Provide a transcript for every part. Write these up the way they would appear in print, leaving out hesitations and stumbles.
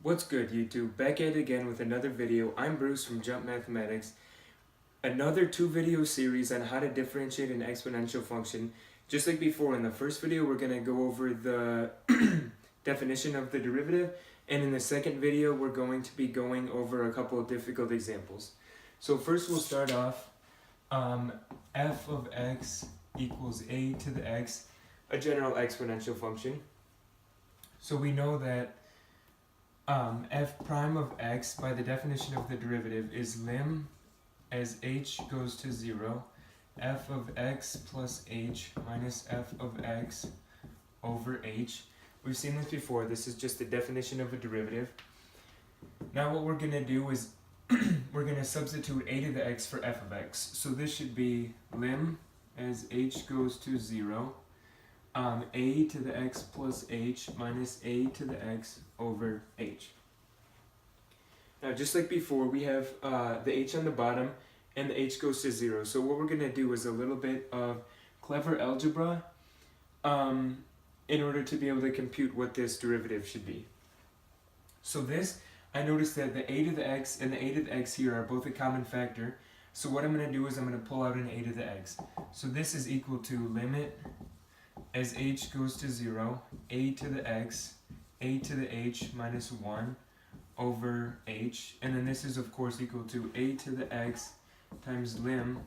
What's good, YouTube? Back at it again with another video. I'm Bruce from Jump Mathematics. Another 2-video series on how to differentiate an exponential function. Just like before, in the first video we're going to go over the definition of the derivative, and in the second video we're going to be going over a couple of difficult examples. So first we'll start off f of x equals a to the x, a general exponential function. So we know that f prime of x, by the definition of the derivative, is lim as h goes to 0, f of x plus h minus f of x over h. We've seen this before. This is just the definition of a derivative. Now what we're going to do is we're going to substitute a to the x for f of x. So this should be lim as h goes to 0, a to the x plus h minus a to the x over h. Now just like before, we have the h on the bottom and the h goes to 0. So what we're going to do is a little bit of clever algebra in order to be able to compute what this derivative should be. So this, I noticed that the a to the x and the a to the x here are both a common factor. So what I'm going to do is I'm going to pull out an a to the x. So this is equal to limit as h goes to 0, a to the x, a to the h minus 1 over h. And then this is of course equal to a to the x times lim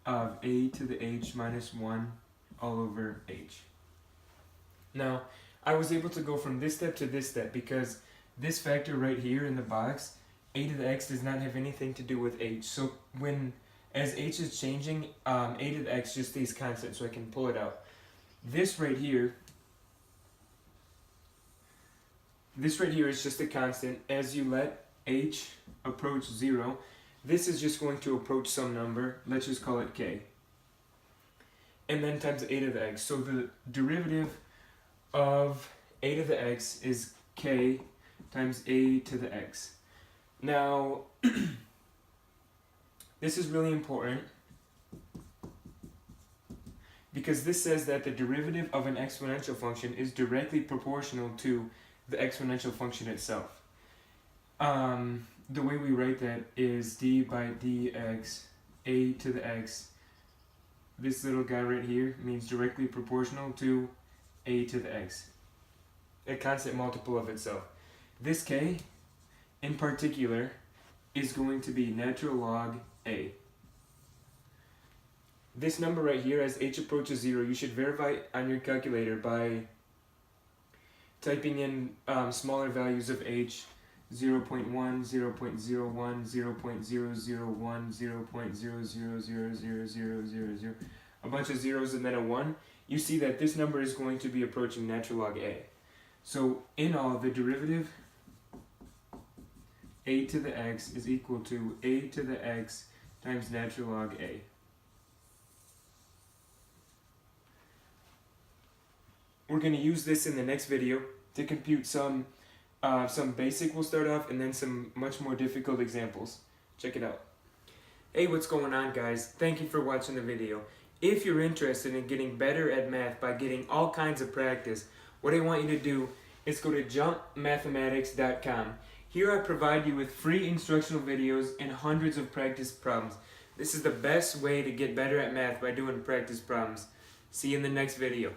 of a to the h minus 1 all over h. Now, I was able to go from this step to this step because this factor right here in the box, a to the x, does not have anything to do with h. So as h is changing, a to the x just stays constant, so I can pull it out. This right here is just a constant. As you let h approach 0, this is just going to approach some number. Let's just call it k. And then times a to the x. So the derivative of a to the x is k times a to the x. Now, this is really important because this says that the derivative of an exponential function is directly proportional to the exponential function itself. The way we write that is d by dx, a to the x. This little guy right here means directly proportional to a to the x, a constant multiple of itself. This k, in particular, is going to be natural log a. This number right here, as h approaches 0, you should verify on your calculator by typing in smaller values of h, 0.1, 0.01, 0.001, 0.0000000, a bunch of zeros and then a 1. You see that this number is going to be approaching natural log a. So in all, the derivative a to the x is equal to a to the x times natural log a. We're going to use this in the next video to compute some basic we'll start off, and then some much more difficult examples. Check it out. Hey, what's going on, guys? Thank you for watching the video. If you're interested in getting better at math by getting all kinds of practice, what I want you to do is go to jumpmathematics.com. Here I provide you with free instructional videos and hundreds of practice problems. This is the best way to get better at math, by doing practice problems. See you in the next video.